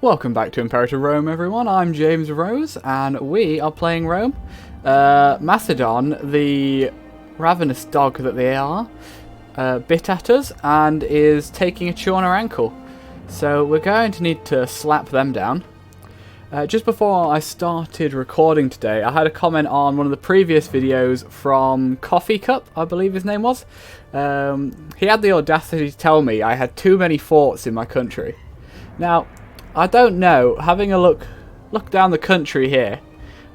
Welcome back to Imperator Rome, everyone. I'm James Rose, and we are playing Rome. Macedon, the ravenous dog that they are, bit at us and is taking a chew on our ankle. So we're going to need to slap them down. Just before I started recording today, I had a comment on one of the previous videos from Coffee Cup, I believe his name was. He had the audacity to tell me I had too many forts in my country. Now, I don't know, having a look down the country here,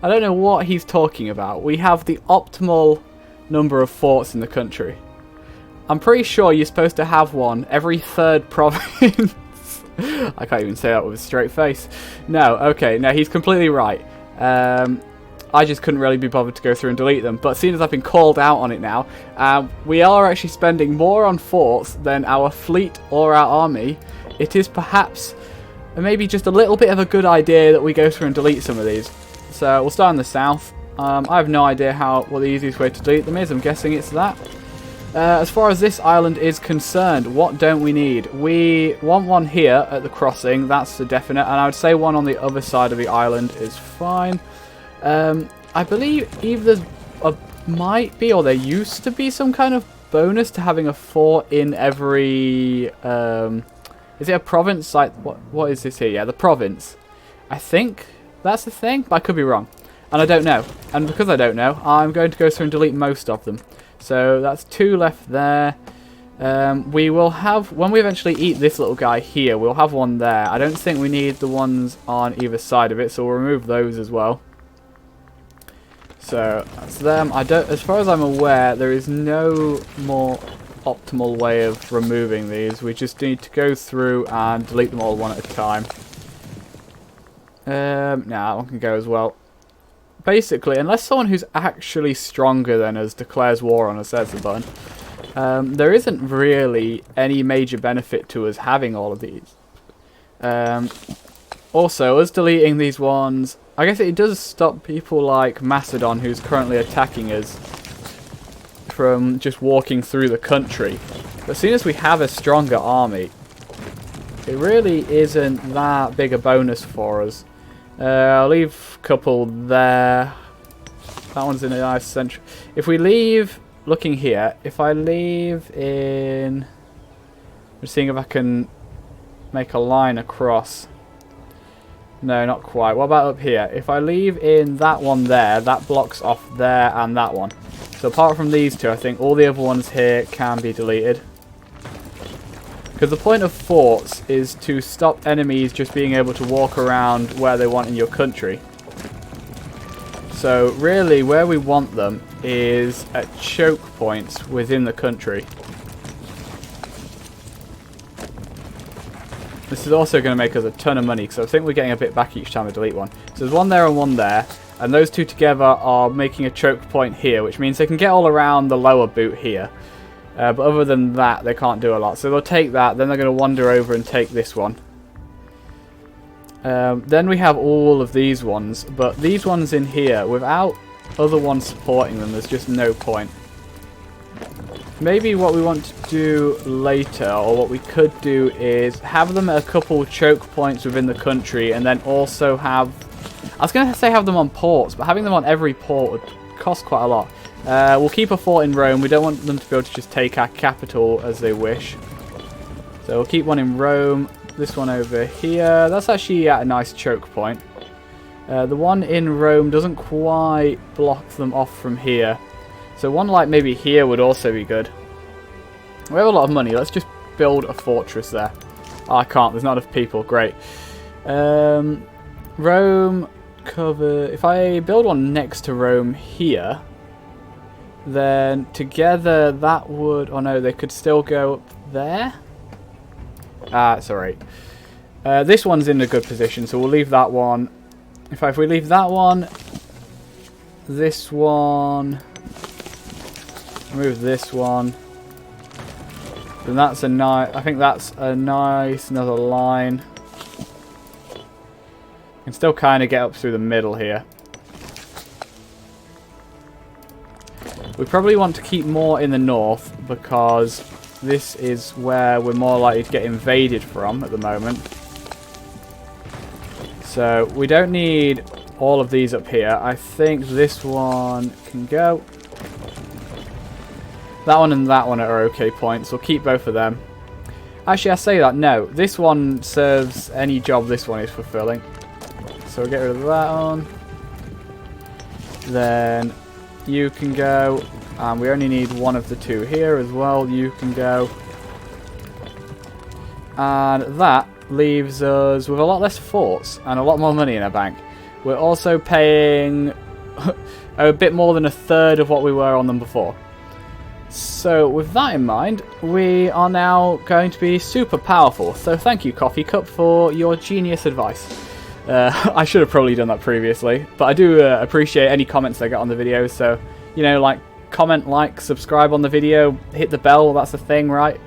I don't know what he's talking about. We have the optimal number of forts in the country. I'm pretty sure you're supposed to have one every third province. I can't even say that with a straight face. No, okay, no, he's completely right. I just couldn't really be bothered to go through and delete them. But seeing as I've been called out on it now, we are actually spending more on forts than our fleet or our army. It is perhaps maybe just a little bit of a good idea that we go through and delete some of these. So we'll start in the south. I have no idea what the easiest way to delete them is. I'm guessing it's that. As far as this island is concerned, what don't we need? We want one here at the crossing, that's the definite, and I would say one on the other side of the island is fine. I believe either might be, or there used to be, some kind of bonus to having a fort in every... is it a province? Like, what is this here? Yeah, the province. I think that's the thing, but I could be wrong. And I don't know. And because I don't know, I'm going to go through and delete most of them. So that's 2 left there. We will have, when we eventually eat this little guy here, we'll have one there. I don't think we need the ones on either side of it, so we'll remove those as well. So that's them. As far as I'm aware, there is no more optimal way of removing these. We just need to go through and delete them all one at a time. That one can go as well. Basically, unless someone who's actually stronger than us declares war on us, there's the button, there isn't really any major benefit to us having all of these. Also, us deleting these ones, I guess it does stop people like Macedon, who's currently attacking us, from just walking through the country. But as soon as we have a stronger army, it really isn't that big a bonus for us. I'll leave a couple there. That one's in a nice central. If we leave, looking here, if I leave in... I'm just seeing if I can make a line across. No, not quite. What about up here? If I leave in that one there, that blocks off there and that one. So apart from these two, I think all the other ones here can be deleted. Because the point of forts is to stop enemies just being able to walk around where they want in your country. So really where we want them is at choke points within the country. This is also going to make us a ton of money, because I think we're getting a bit back each time I delete one. So there's one there and one there. And those two together are making a choke point here, which means they can get all around the lower boot here. But other than that, they can't do a lot. So they'll take that, then they're going to wander over and take this one. Then we have all of these ones, but these ones in here, without other ones supporting them, there's just no point. Maybe what we want to do later, or what we could do, is have them at a couple choke points within the country, and then also have... I was going to say have them on ports, but having them on every port would cost quite a lot. We'll keep a fort in Rome. We don't want them to be able to just take our capital as they wish. So we'll keep one in Rome. This one over here. That's actually at a nice choke point. The one in Rome doesn't quite block them off from here. So one like maybe here would also be good. We have a lot of money. Let's just build a fortress there. Oh, I can't. There's not enough people. Great. Rome cover... If I build one next to Rome here... Then together that would... Oh no, they could still go up there. It's alright. This one's in a good position, so we'll leave that one. If we leave that one, this one, remove this one, then that's a nice... I think that's a nice another line. Can still kind of get up through the middle here. We probably want to keep more in the north, because this is where we're more likely to get invaded from at the moment. So we don't need all of these up here. I think this one can go. That one and that one are okay points. We'll keep both of them. Actually, I say that. No, this one serves any job this one is fulfilling. So we'll get rid of that one. Then you can go. And we only need one of the two here as well. You can go. And that leaves us with a lot less forts and a lot more money in our bank. We're also paying a bit more than a third of what we were on them before. So with that in mind, we are now going to be super powerful. So thank you, Coffee Cup, for your genius advice. I should have probably done that previously, but I do appreciate any comments I get on the video. So, you know, like, comment, like, subscribe on the video, hit the bell, that's the thing, right?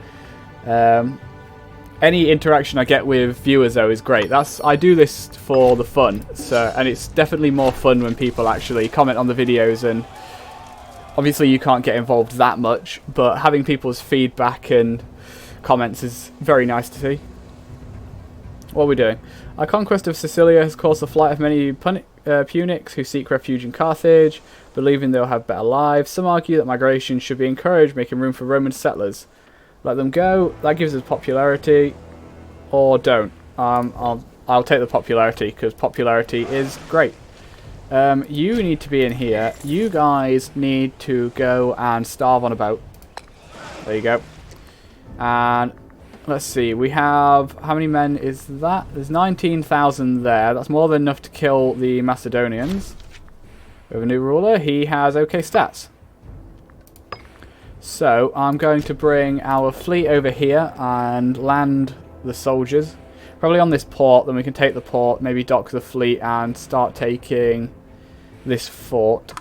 Any interaction I get with viewers, though, is great. I do this for the fun, and it's definitely more fun when people actually comment on the videos. And obviously, you can't get involved that much, but having people's feedback and comments is very nice to see. What are we doing? Our conquest of Sicilia has caused the flight of many Punics who seek refuge in Carthage, believing they'll have better lives. Some argue that migration should be encouraged, making room for Roman settlers. Let them go. That gives us popularity, or don't. I'll take the popularity because popularity is great. You need to be in here. You guys need to go and starve on a boat. There you go. And let's see. We have how many men is that? There's 19,000 there. That's more than enough to kill the Macedonians. We have a new ruler. He has okay stats. So, I'm going to bring our fleet over here and land the soldiers. Probably on this port, then we can take the port, maybe dock the fleet and start taking this fort.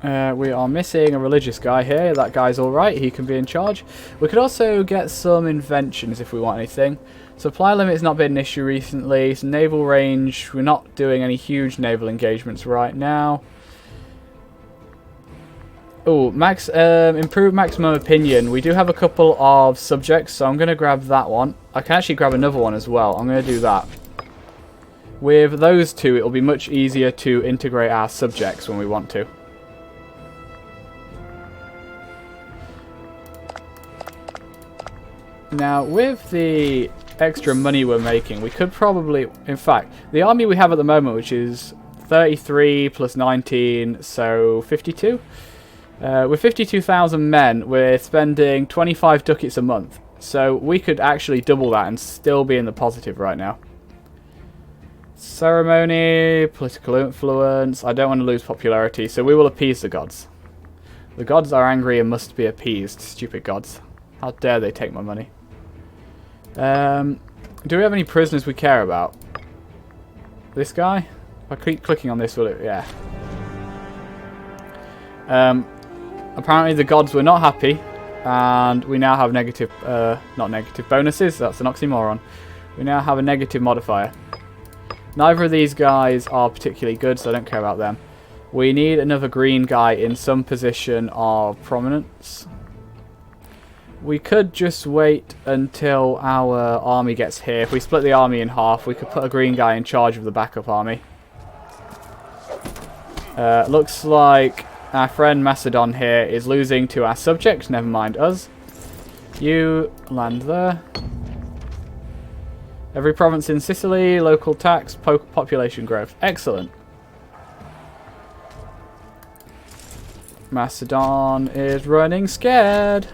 We are missing a religious guy here. That guy's alright, he can be in charge. We could also get some inventions if we want anything. Supply limit has not been an issue recently. So naval range, we're not doing any huge naval engagements right now. Oh, improve maximum opinion. We do have a couple of subjects, so I'm going to grab that one. I can actually grab another one as well. I'm going to do that. With those two, it'll be much easier to integrate our subjects when we want to. Now, with the extra money we're making, we could probably... In fact, the army we have at the moment, which is 33 plus 19, so 52... with 52,000 men, we're spending 25 ducats a month. So we could actually double that and still be in the positive right now. Ceremony, political influence. I don't want to lose popularity, so we will appease the gods. The gods are angry and must be appeased. Stupid gods. How dare they take my money. Do we have any prisoners we care about? This guy? If I keep clicking on this, will it? Yeah. Apparently the gods were not happy, and we now have negative, not negative bonuses, that's an oxymoron. We now have a negative modifier. Neither of these guys are particularly good, so I don't care about them. We need another green guy in some position of prominence. We could just wait until our army gets here. If we split the army in half, we could put a green guy in charge of the backup army. Looks like our friend Macedon here is losing to our subjects, never mind us. You land there. Every province in Sicily, local tax, population growth. Excellent. Macedon is running scared.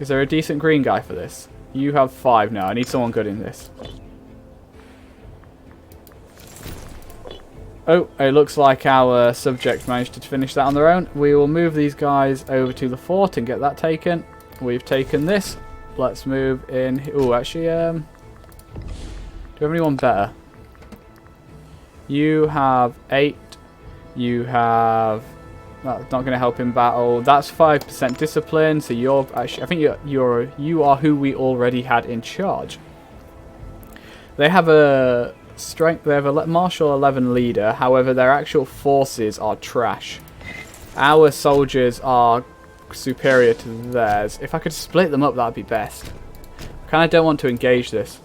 Is there a decent green guy for this? You have 5 now. I need someone good in this. Oh, it looks like our subjects managed to finish that on their own. We will move these guys over to the fort and get that taken. We've taken this. Let's move in. Oh, actually, do we have anyone better? You have 8. You have... That's not going to help in battle. That's 5% discipline. So you're actually... I think you are who we already had in charge. They have a... strength. They have a martial 11 leader. However, their actual forces are trash. Our soldiers are superior to theirs. If I could split them up, that'd be best. I kind of don't want to engage this.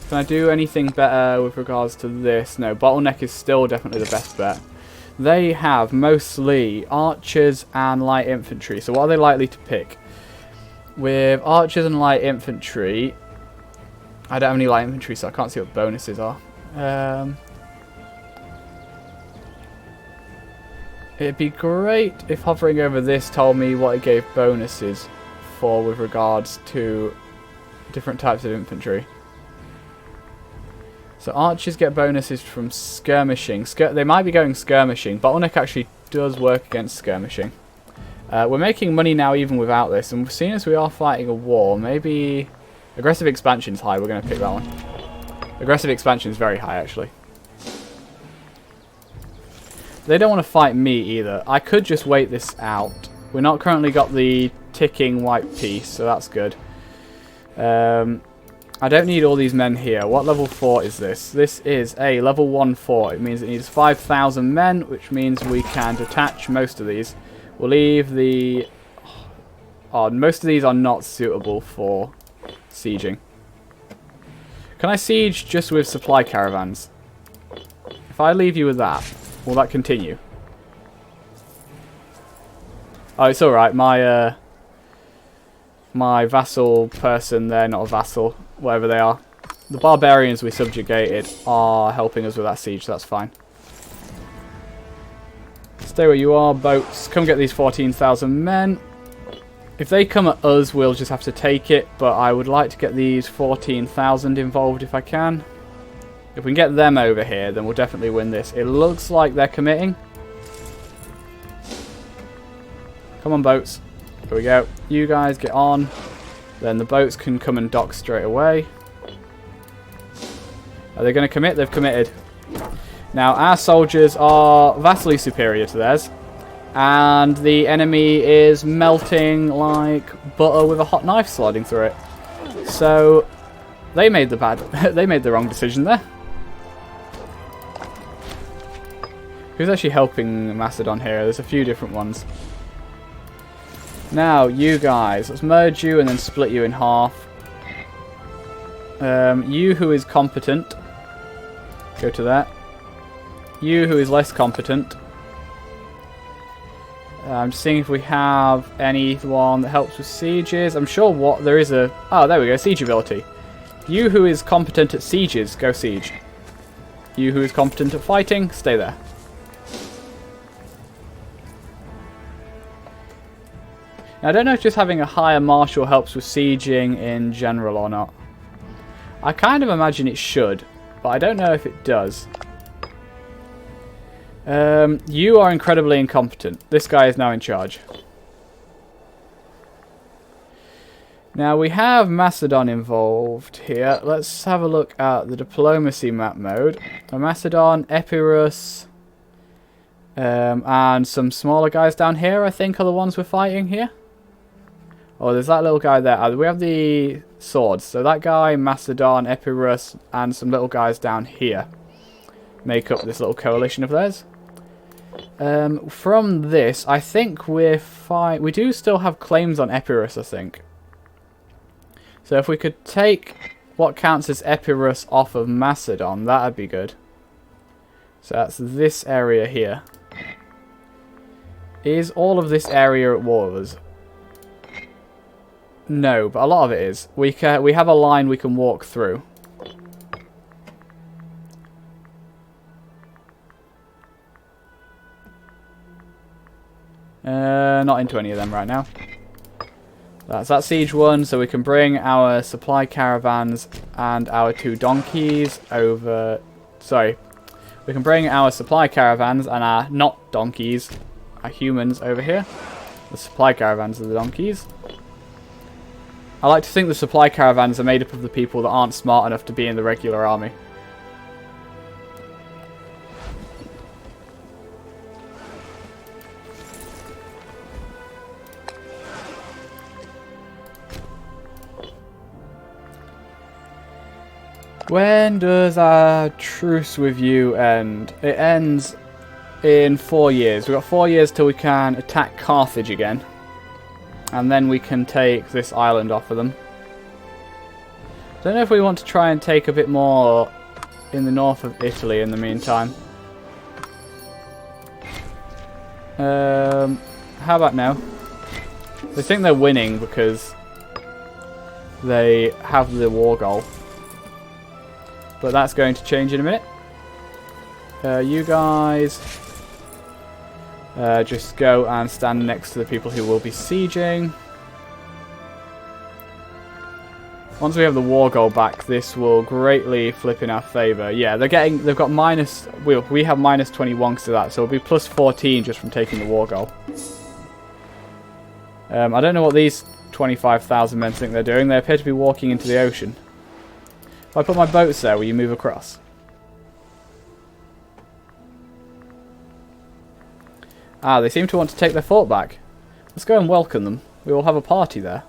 Can I do anything better with regards to this? No, bottleneck is still definitely the best bet. They have mostly archers and light infantry. So what are they likely to pick? With archers and light infantry, I don't have any light infantry, so I can't see what bonuses are. It'd be great if hovering over this told me what it gave bonuses for with regards to different types of infantry. So archers get bonuses from skirmishing. They might be going skirmishing. Bottleneck actually does work against skirmishing. We're making money now even without this. And seeing as we are fighting a war, maybe... Aggressive expansion is high. We're going to pick that one. Aggressive expansion is very high, actually. They don't want to fight me either. I could just wait this out. We're not currently got the ticking white piece, so that's good. I don't need all these men here. What level 4 is this? This is a level 1 fort. It means it needs 5,000 men, which means we can detach most of these. We'll leave the... Oh, most of these are not suitable for sieging. Can I siege just with supply caravans? If I leave you with that, will that continue? Oh, it's alright. My vassal person, they're not a vassal. Whatever they are. The barbarians we subjugated are helping us with that siege, so that's fine. Stay where you are, boats. Come get these 14,000 men. If they come at us, we'll just have to take it, but I would like to get these 14,000 involved if I can. If we can get them over here, then we'll definitely win this. It looks like they're committing. Come on, boats. Here we go. You guys get on. Then the boats can come and dock straight away. Are they going to commit? They've committed. Now, our soldiers are vastly superior to theirs. And the enemy is melting like butter with a hot knife sliding through it. So, they made the wrong decision there. Who's actually helping Macedon here? There's a few different ones. Now, you guys, let's merge you and then split you in half. You who is competent, go to that. You who is less competent. I'm just seeing if we have anyone that helps with sieges. I'm sure there is a... Oh, there we go, siege ability. You who is competent at sieges, go siege. You who is competent at fighting, stay there. Now, I don't know if just having a higher marshal helps with sieging in general or not. I kind of imagine it should, but I don't know if it does. You are incredibly incompetent. This guy is now in charge. Now, we have Macedon involved here. Let's have a look at the diplomacy map mode. Macedon, Epirus, and some smaller guys down here, I think, are the ones we're fighting here. Oh, there's that little guy there. We have the swords. So that guy, Macedon, Epirus, and some little guys down here make up this little coalition of theirs. From this, I think we're fine. We do still have claims on Epirus, I think. So if we could take what counts as Epirus off of Macedon, that'd be good. So that's this area here. Is all of this area at war with us? No, but a lot of it is. We have a line we can walk through. Not into any of them right now. That's that siege one, so we can bring our supply caravans and our 2 donkeys over... Sorry. We can bring our supply caravans and our not donkeys, our humans over here. The supply caravans are the donkeys. I like to think the supply caravans are made up of the people that aren't smart enough to be in the regular army. When does our truce with you end? It ends in 4 years. We've got 4 years till we can attack Carthage again. And then we can take this island off of them. Don't know if we want to try and take a bit more in the north of Italy in the meantime. How about now? They think they're winning because they have the war goal. But that's going to change in a minute. You guys just go and stand next to the people who will be sieging. Once we have the war goal back, this will greatly flip in our favour. Yeah, they've got minus. We have minus 21 to that, so it'll be plus 14 just from taking the war goal. I don't know what these 25,000 men think they're doing. They appear to be walking into the ocean. If I put my boats there, will you move across? Ah, they seem to want to take their fort back. Let's go and welcome them. We will have a party there.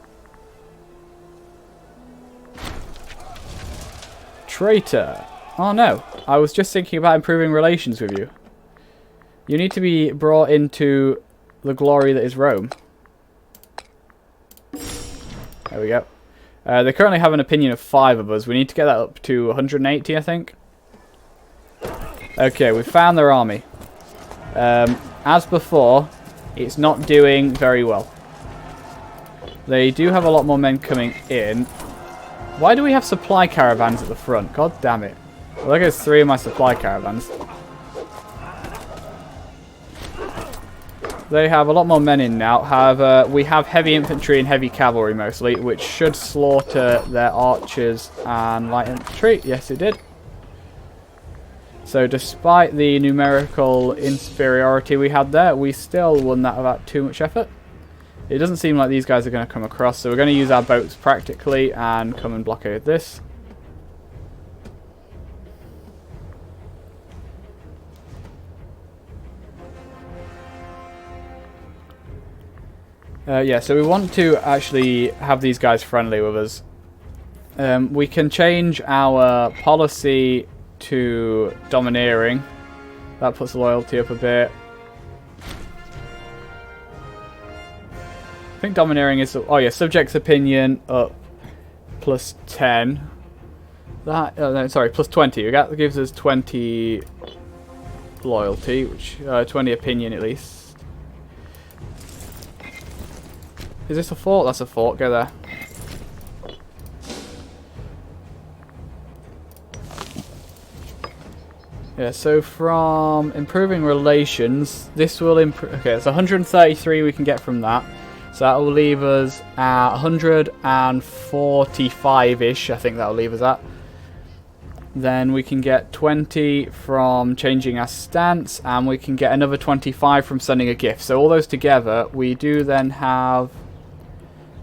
Traitor. Oh no, I was just thinking about improving relations with you. You need to be brought into the glory that is Rome. There we go. They currently have an opinion of 5 of us. We need to get that up to 180, I think. Okay, we've found their army. As before, it's not doing very well. They do have a lot more men coming in. Why do we have supply caravans at the front? God damn it. Well, there goes 3 of my supply caravans. They have a lot more men in now. However, we have heavy infantry and heavy cavalry mostly, which should slaughter their archers and light infantry. Yes, it did. So despite the numerical inferiority we had there, we still won that without too much effort. It doesn't seem like these guys are going to come across, so we're going to use our boats practically and come and blockade this. Yeah, so we want to actually have these guys friendly with us. We can change our policy to domineering. That puts loyalty up a bit. I think domineering is... Oh yeah, subject's opinion up plus 10. That... Oh, no, sorry, plus 20. That gives us 20 loyalty, which 20 opinion at least. Is this a fort? That's a fort. Go there. Yeah, so from improving relations, this will improve... Okay, it's 133 we can get from that. So that will leave us at 145-ish, I think that will leave us at. Then we can get 20 from changing our stance, and we can get another 25 from sending a gift. So all those together, we do then have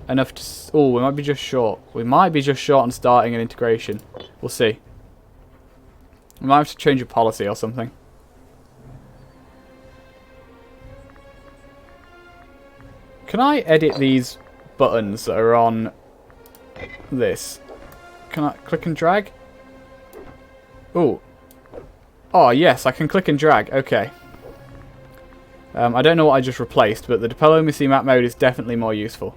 enough to... Oh, we might be just short. We might be just short on starting an integration. We'll see. We might have to change a policy or something. Can I edit these buttons that are on this? Can I click and drag? Ooh. Oh, yes, I can click and drag. Okay. I don't know what I just replaced, but the diplomacy map mode is definitely more useful.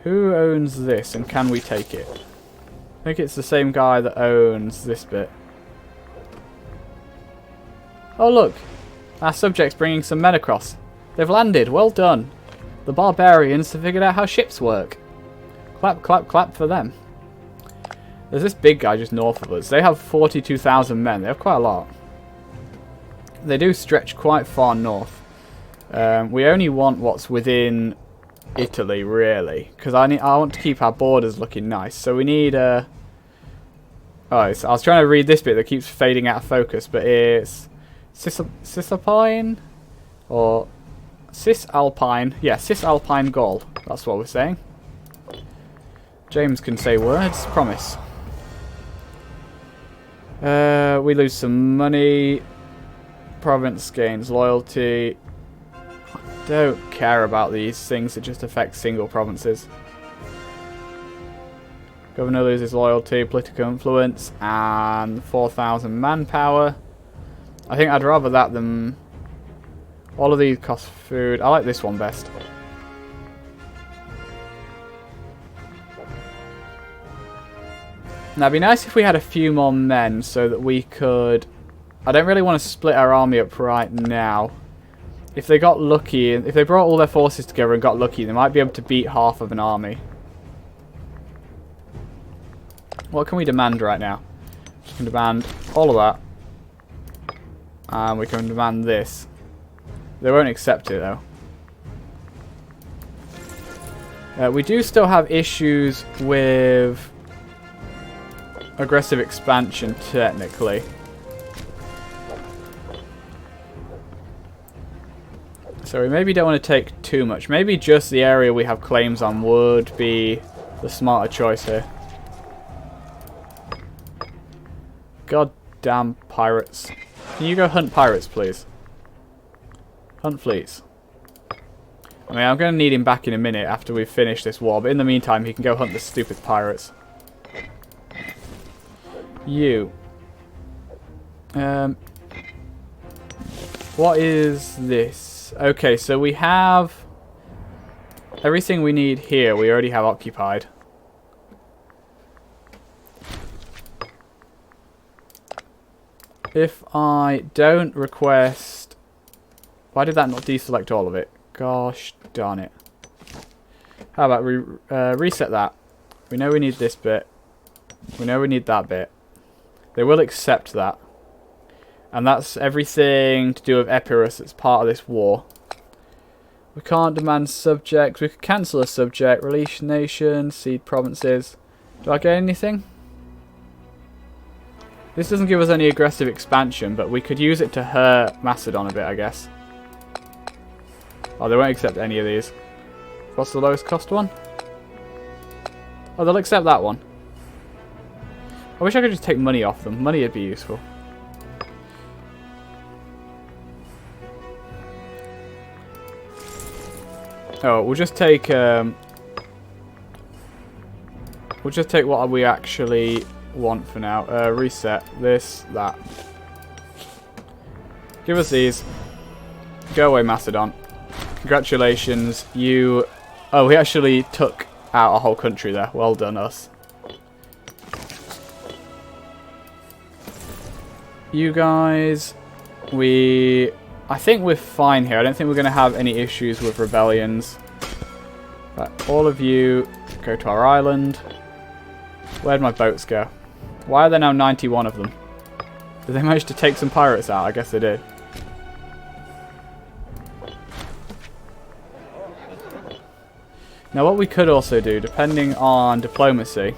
Who owns this, and can we take it? I think it's the same guy that owns this bit. Oh look! Our subject's bringing some men across. They've landed, well done. The barbarians have figured out how ships work. Clap, clap, clap for them. There's this big guy just north of us. They have 42,000 men. They have quite a lot. They do stretch quite far north. We only want what's within Italy, really, because I want to keep our borders looking nice. So we need a... Oh, so I was trying to read this bit that keeps fading out of focus, but it's Cisalpine or Cisalpine. Yeah, Cisalpine Gaul. That's what we're saying. James can say words. Promise. We lose some money. Province gains loyalty. Don't care about these things that just affect single provinces. Governor loses loyalty, political influence, and 4,000 manpower. I think I'd rather that than... All of these cost food. I like this one best. Now, it'd be nice if we had a few more men so that we could... I don't really want to split our army up right now. If they got lucky, if they brought all their forces together and got lucky, they might be able to beat half of an army. What can we demand right now? We can demand all of that. And we can demand this. They won't accept it, though. We do still have issues with aggressive expansion, technically. So we maybe don't want to take too much. Maybe just the area we have claims on would be the smarter choice here. God damn pirates. Can you go hunt pirates, please? Hunt fleets. I mean, I'm going to need him back in a minute after we've finished this war, but in the meantime, he can go hunt the stupid pirates. You. What is this? Okay, so we have everything we need here. We already have occupied. If I don't request... Why did that not deselect all of it? Gosh darn it. How about we reset that? We know we need this bit. We know we need that bit. They will accept that. And that's everything to do with Epirus that's part of this war. We can't demand subjects. We could cancel a subject. Release nation, cede provinces. Do I get anything? This doesn't give us any aggressive expansion, but we could use it to hurt Macedon a bit, I guess. Oh, they won't accept any of these. What's the lowest cost one? Oh, they'll accept that one. I wish I could just take money off them. Money would be useful. Oh, we'll just take what we actually want for now. Reset this, that. Give us these. Go away, Macedon. Congratulations, you... Oh, we actually took out a whole country there. Well done, us. You guys, I think we're fine here. I don't think we're going to have any issues with rebellions. Right, all of you go to our island. Where'd my boats go? Why are there now 91 of them? Did they manage to take some pirates out? I guess they did. Now what we could also do, depending on diplomacy...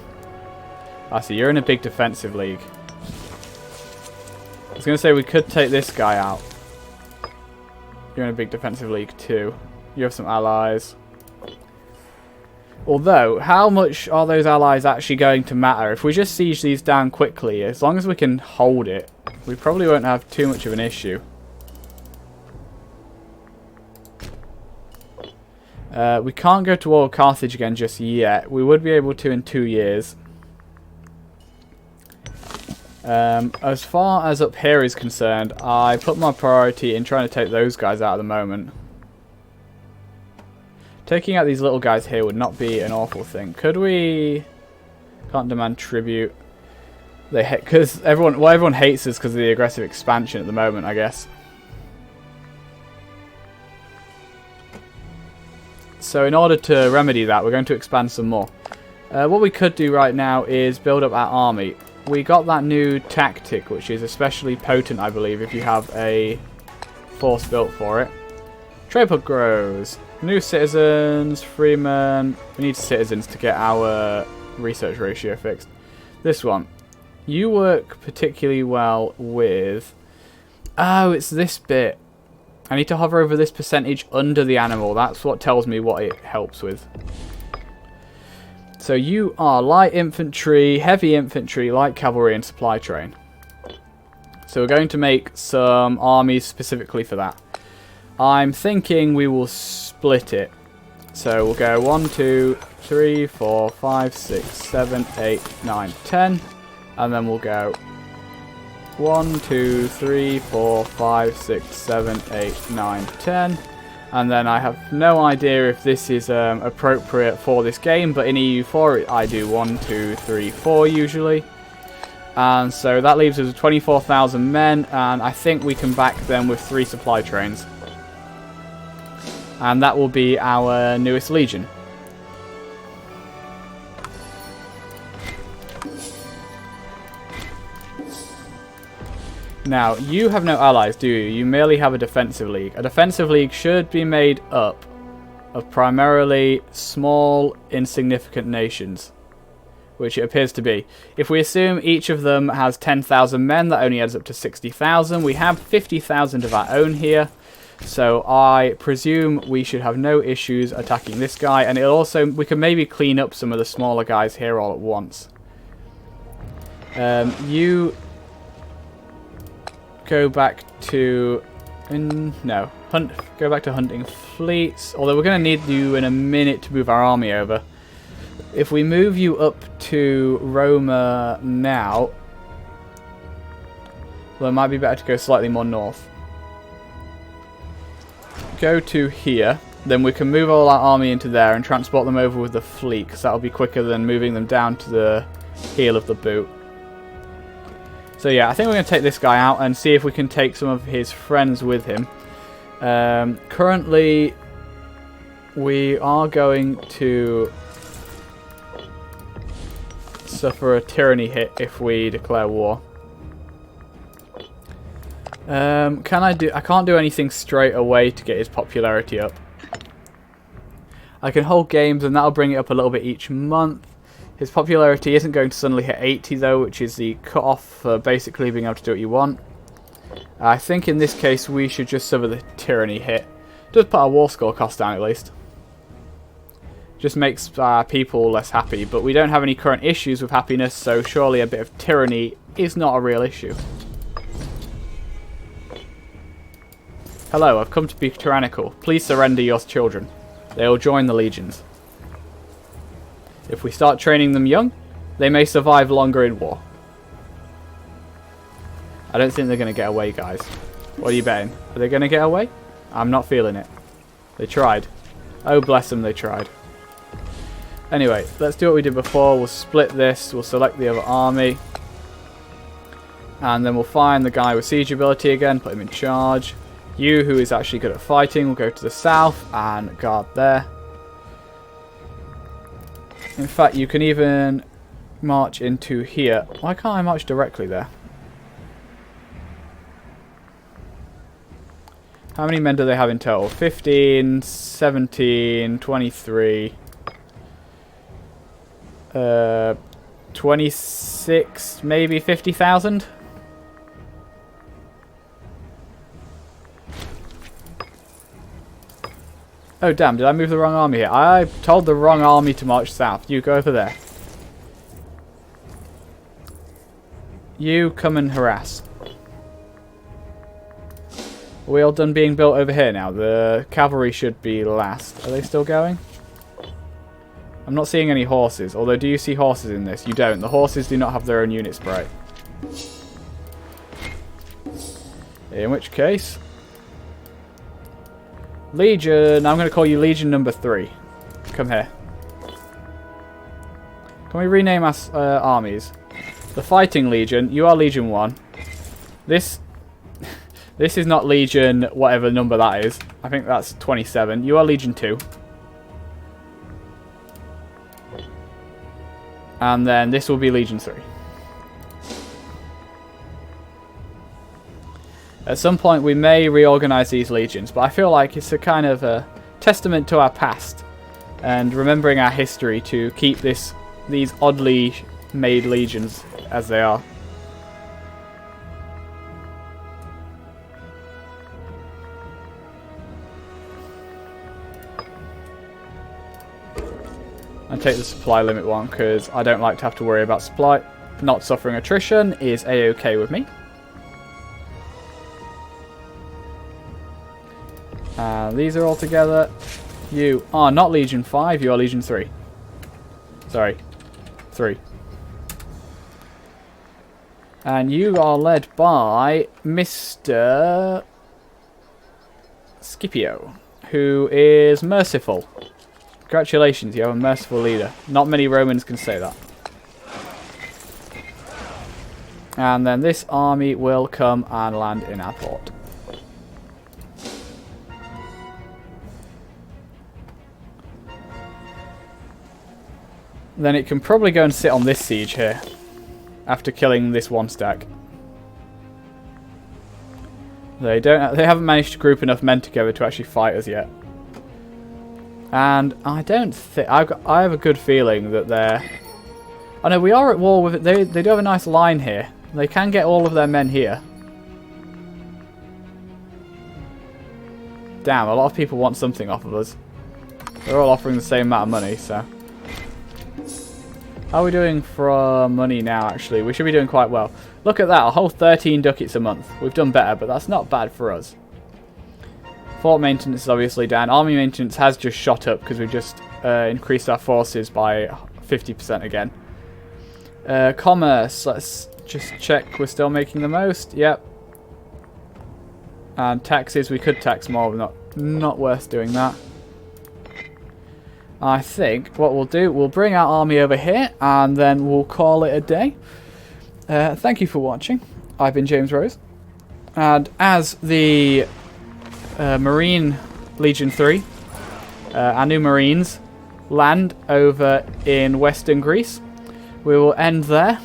I see, you're in a big defensive league. I was going to say we could take this guy out. You're in a big defensive league too. You have some allies. Although, how much are those allies actually going to matter? If we just siege these down quickly, as long as we can hold it, we probably won't have too much of an issue. We can't go to war with Carthage again just yet. We would be able to in 2 years. As far as up here is concerned, I put my priority in trying to take those guys out at the moment. Taking out these little guys here would not be an awful thing. Could we... Can't demand tribute. They hate... Because everyone hates us because of the aggressive expansion at the moment, I guess. So in order to remedy that, we're going to expand some more. What we could do right now is build up our army. We got that new tactic, which is especially potent, I believe, if you have a force built for it. Trade put grows. New citizens, freemen. We need citizens to get our research ratio fixed. This one. You work particularly well with... Oh, it's this bit. I need to hover over this percentage under the animal. That's what tells me what it helps with. So you are light infantry, heavy infantry, light cavalry, and supply train. So we're going to make some armies specifically for that. I'm thinking we will split it. So we'll go 1, 2, 3, 4, 5, 6, 7, 8, 9, 10. And then we'll go 1, 2, 3, 4, 5, 6, 7, 8, 9, 10. And then I have no idea if this is appropriate for this game, but in EU4 I do 1, 2, 3, 4 usually. And so that leaves us with 24,000 men, and I think we can back them with 3 supply trains. And that will be our newest legion. Now, you have no allies, do you? You merely have a defensive league. A defensive league should be made up of primarily small, insignificant nations, which it appears to be. If we assume each of them has 10,000 men, that only adds up to 60,000. We have 50,000 of our own here, so I presume we should have no issues attacking this guy, and it'll also, we can maybe clean up some of the smaller guys here all at once. You go back to go back to hunting fleets, although we're going to need you in a minute to move our army over. If we move you up to Roma now, well, it might be better to go slightly more north. Go to here, then we can move all our army into there and transport them over with the fleet, because that'll be quicker than moving them down to the heel of the boot. So yeah, I think we're going to take this guy out and see if we can take some of his friends with him. Currently, we are going to suffer a tyranny hit if we declare war. I can't do anything straight away to get his popularity up. I can hold games and that'll bring it up a little bit each month. His popularity isn't going to suddenly hit 80 though, which is the cut-off for basically being able to do what you want. I think in this case we should just suffer the tyranny hit. Does put our war score cost down at least. Just makes people less happy, but we don't have any current issues with happiness, so surely a bit of tyranny is not a real issue. Hello, I've come to be tyrannical. Please surrender your children. They will join the legions. If we start training them young, they may survive longer in war. I don't think they're going to get away, guys. What are you betting? Are they going to get away? I'm not feeling it. They tried. Oh, bless them, they tried. Anyway, let's do what we did before. We'll split this. We'll select the other army. And then we'll find the guy with siege ability again, put him in charge. You, who is actually good at fighting, will go to the south and guard there. In fact, you can even march into here. Why can't I march directly there? How many men do they have in total? 15, 17, 23, 26, maybe 50,000? Oh damn, did I move the wrong army here? I told the wrong army to march south. You go over there. You come and harass. Are we all done being built over here now? The cavalry should be last. Are they still going? I'm not seeing any horses. Although, do you see horses in this? You don't. The horses do not have their own unit sprite. In which case... Legion, I'm going to call you Legion number 3. Come here. Can we rename our armies? The Fighting Legion, you are Legion 1. This is not Legion whatever number that is. I think that's 27. You are Legion 2. And then this will be Legion 3. At some point we may reorganize these legions, but I feel like it's a kind of a testament to our past and remembering our history to keep these oddly made legions as they are. And take the supply limit one because I don't like to have to worry about supply. Not suffering attrition is a-okay with me. These are all together. You are not Legion 5, you are Legion 3. Sorry. 3. And you are led by Mr. Scipio, who is merciful. Congratulations, you have a merciful leader. Not many Romans can say that. And then this army will come and land in our port. Then it can probably go and sit on this siege here, after killing this one stack. They haven't managed to group enough men together to actually fight us yet. And I don't think I have a good feeling that they're. Oh no, we are at war with it. They do have a nice line here. They can get all of their men here. Damn, a lot of people want something off of us. They're all offering the same amount of money, so. How are we doing for money now, actually? We should be doing quite well. Look at that, a whole 13 ducats a month. We've done better, but that's not bad for us. Fort maintenance is obviously down. Army maintenance has just shot up because we've just increased our forces by 50% again. Commerce, let's just check we're still making the most. Yep. And taxes, we could tax more, but not worth doing that. I think what we'll do, we'll bring our army over here and then we'll call it a day. Thank you for watching. I've been James Rose. And as the Marine Legion 3, our new Marines, land over in Western Greece, we will end there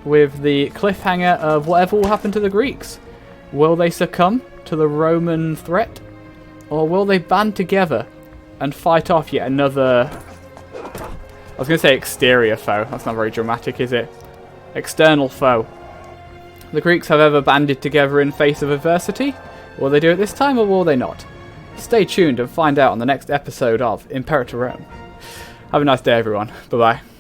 with the cliffhanger of whatever will happen to the Greeks. Will they succumb to the Roman threat? Or will they band together and fight off yet another... I was going to say exterior foe. That's not very dramatic, is it? External foe. The Greeks have ever banded together in face of adversity. Will they do it this time or will they not? Stay tuned and find out on the next episode of Imperator Rome. Have a nice day, everyone. Bye-bye.